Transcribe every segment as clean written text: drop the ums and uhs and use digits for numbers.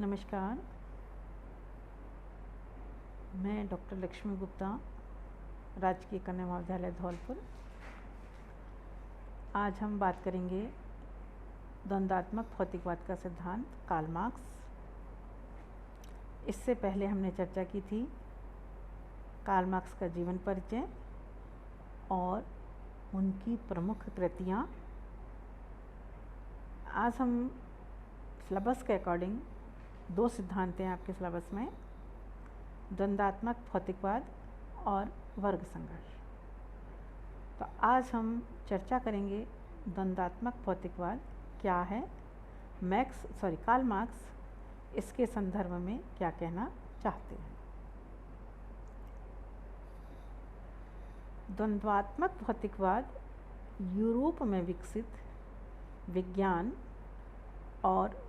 नमस्कार। मैं डॉक्टर लक्ष्मी गुप्ता, राजकीय कन्या महाविद्यालय धौलपुर। आज हम बात करेंगे द्वंद्वात्मक भौतिकवाद का सिद्धांत कार्ल मार्क्स। इससे पहले हमने चर्चा की थी कार्ल मार्क्स का जीवन परिचय और उनकी प्रमुख कृतियाँ। आज हम सिलेबस के अकॉर्डिंग दो सिद्धांत हैं आपके सिलेबस में, द्वंद्वात्मक भौतिकवाद और वर्ग संघर्ष। तो आज हम चर्चा करेंगे द्वंद्वात्मक भौतिकवाद क्या है, कार्ल मार्क्स इसके संदर्भ में क्या कहना चाहते हैं। द्वंद्वात्मक भौतिकवाद यूरोप में विकसित विज्ञान और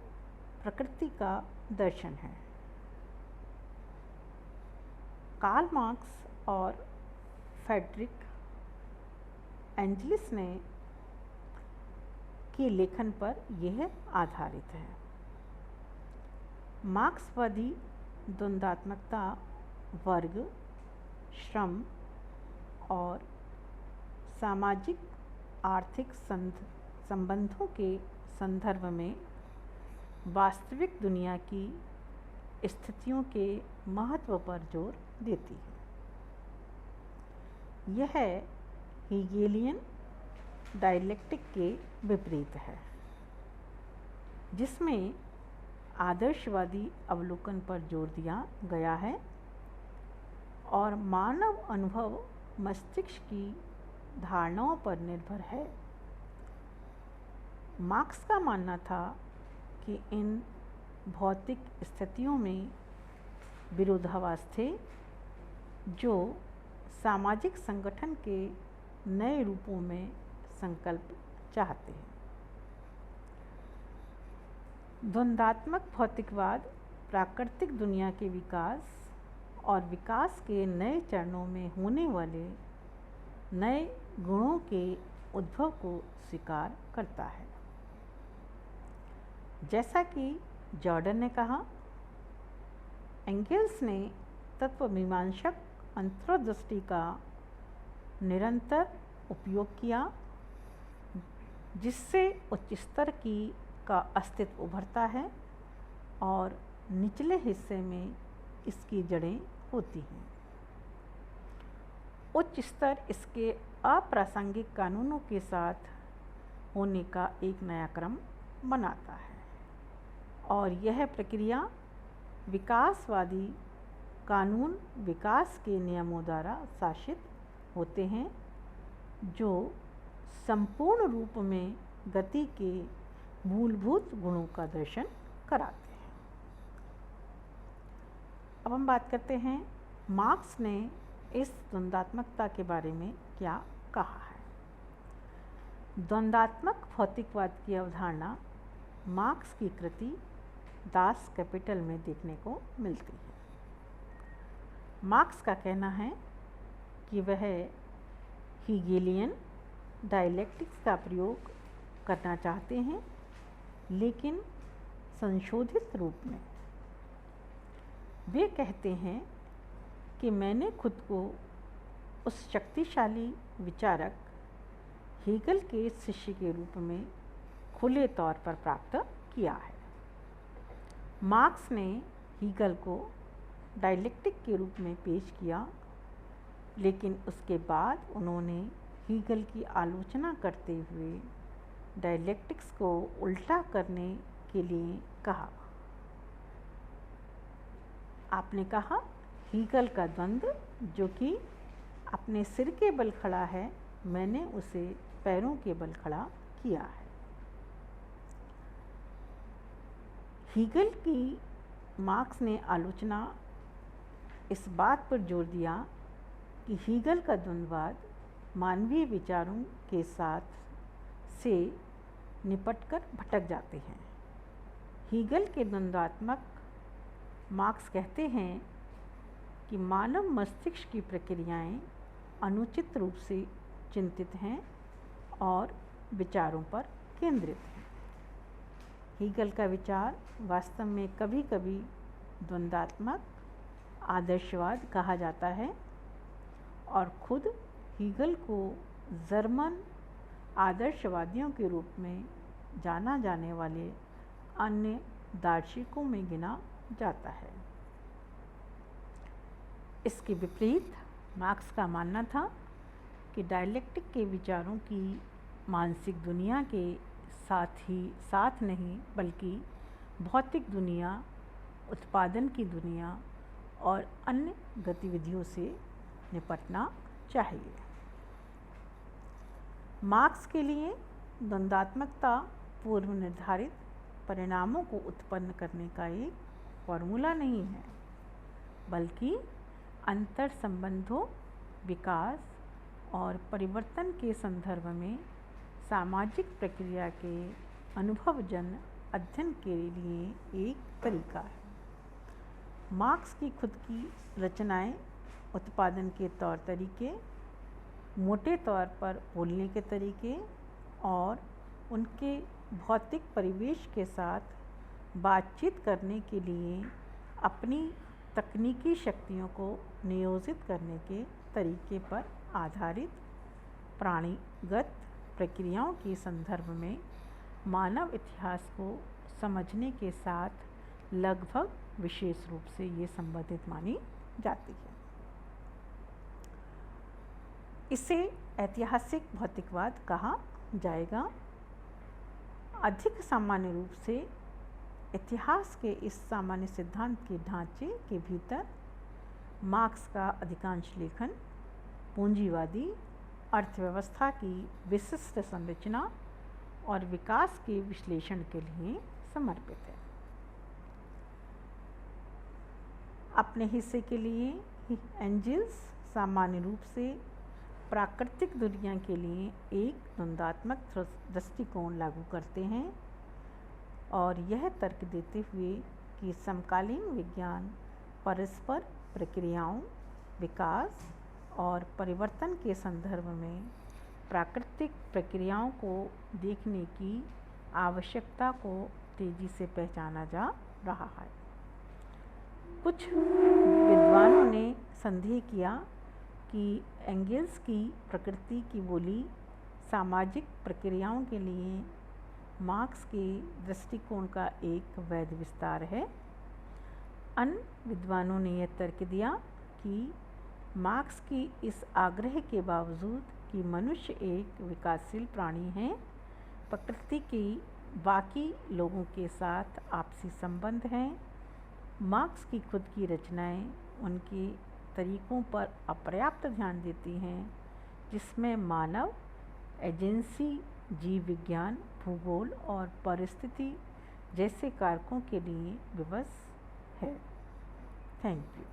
प्रकृति का दर्शन है। कार्ल मार्क्स और फ्रेडरिक एंजलिस ने के लेखन पर यह आधारित है। मार्क्सवादी द्वंद्वात्मकता वर्ग, श्रम और सामाजिक आर्थिक संबंधों के संदर्भ में वास्तविक दुनिया की स्थितियों के महत्व पर जोर देती है। यह हेगेलियन डायलेक्टिक के विपरीत है, जिसमें आदर्शवादी अवलोकन पर जोर दिया गया है और मानव अनुभव मस्तिष्क की धारणाओं पर निर्भर है। मार्क्स का मानना था कि इन भौतिक स्थितियों में विरोधाभास थे जो सामाजिक संगठन के नए रूपों में संकल्प चाहते हैं। द्वंद्वात्मक भौतिकवाद प्राकृतिक दुनिया के विकास और विकास के नए चरणों में होने वाले नए गुणों के उद्भव को स्वीकार करता है। जैसा कि जॉर्डन ने कहा, एंगेल्स ने तत्वमीमांसक अंतर्दृष्टि का निरंतर उपयोग किया, जिससे उच्च स्तर का अस्तित्व उभरता है और निचले हिस्से में इसकी जड़ें होती हैं। उच्च स्तर इसके अप्रासंगिक कानूनों के साथ होने का एक नया क्रम बनाता है और यह प्रक्रिया विकासवादी कानून विकास के नियमों द्वारा शासित होते हैं, जो संपूर्ण रूप में गति के मूलभूत गुणों का दर्शन कराते हैं। अब हम बात करते हैं मार्क्स ने इस द्वंद्वात्मकता के बारे में क्या कहा है। द्वंद्वात्मक भौतिकवाद की अवधारणा मार्क्स की कृति दास कैपिटल में देखने को मिलती है। मार्क्स का कहना है कि वह हेगेलियन डायलेक्टिक्स का प्रयोग करना चाहते हैं, लेकिन संशोधित रूप में। वे कहते हैं कि मैंने खुद को उस शक्तिशाली विचारक हेगल के शिष्य के रूप में खुले तौर पर प्राप्त किया है। मार्क्स ने हेगल को डायलेक्टिक के रूप में पेश किया, लेकिन उसके बाद उन्होंने हेगल की आलोचना करते हुए डायलेक्टिक्स को उल्टा करने के लिए कहा। आपने कहा हेगल का द्वंद्व जो कि अपने सिर के बल खड़ा है, मैंने उसे पैरों के बल खड़ा किया है। हेगल की मार्क्स ने आलोचना इस बात पर जोर दिया कि हेगल का द्वंद्ववाद मानवीय विचारों के साथ से निपटकर भटक जाते हैं। हेगल के द्वंद्वात्मक मार्क्स कहते हैं कि मानव मस्तिष्क की प्रक्रियाएं अनुचित रूप से चिंतित हैं और विचारों पर केंद्रित हैं। हीगल का विचार वास्तव में कभी कभी द्वंद्वात्मक आदर्शवाद कहा जाता है और खुद हीगल को जर्मन आदर्शवादियों के रूप में जाना जाने वाले अन्य दार्शनिकों में गिना जाता है। इसके विपरीत मार्क्स का मानना था कि डायलेक्टिक के विचारों की मानसिक दुनिया के साथ नहीं बल्कि भौतिक दुनिया, उत्पादन की दुनिया और अन्य गतिविधियों से निपटना चाहिए। मार्क्स के लिए द्वंद्वात्मकता पूर्व निर्धारित परिणामों को उत्पन्न करने का एक फॉर्मूला नहीं है, बल्कि अंतर संबंधों, विकास और परिवर्तन के संदर्भ में सामाजिक प्रक्रिया के अनुभवजन्य अध्ययन के लिए एक तरीका है। मार्क्स की खुद की रचनाएं उत्पादन के तौर तरीके, मोटे तौर पर बोलने के तरीके और उनके भौतिक परिवेश के साथ बातचीत करने के लिए अपनी तकनीकी शक्तियों को नियोजित करने के तरीके पर आधारित प्राणीगत प्रक्रियाओं के संदर्भ में मानव इतिहास को समझने के साथ लगभग विशेष रूप से ये संबंधित मानी जाती है। इसे ऐतिहासिक भौतिकवाद कहा जाएगा। अधिक सामान्य रूप से इतिहास के इस सामान्य सिद्धांत के ढांचे के भीतर मार्क्स का अधिकांश लेखन पूंजीवादी अर्थव्यवस्था की विशिष्ट संरचना और विकास के विश्लेषण के लिए समर्पित है। अपने हिस्से के लिए एंजल्स सामान्य रूप से प्राकृतिक दुनिया के लिए एक द्वंद्वात्मक दृष्टिकोण लागू करते हैं और यह तर्क देते हुए कि समकालीन विज्ञान परस्पर प्रक्रियाओं, विकास और परिवर्तन के संदर्भ में प्राकृतिक प्रक्रियाओं को देखने की आवश्यकता को तेजी से पहचाना जा रहा है। कुछ विद्वानों ने संदेह किया कि एंगल्स की प्रकृति की बोली सामाजिक प्रक्रियाओं के लिए मार्क्स के दृष्टिकोण का एक वैध विस्तार है। अन्य विद्वानों ने यह तर्क दिया कि मार्क्स की इस आग्रह के बावजूद कि मनुष्य एक विकासशील प्राणी है, प्रकृति की बाकी लोगों के साथ आपसी संबंध हैं। मार्क्स की खुद की रचनाएं उनके तरीकों पर अपर्याप्त ध्यान देती हैं, जिसमें मानव एजेंसी, जीव विज्ञान, भूगोल और परिस्थिति जैसे कारकों के लिए विवश है। Thank you.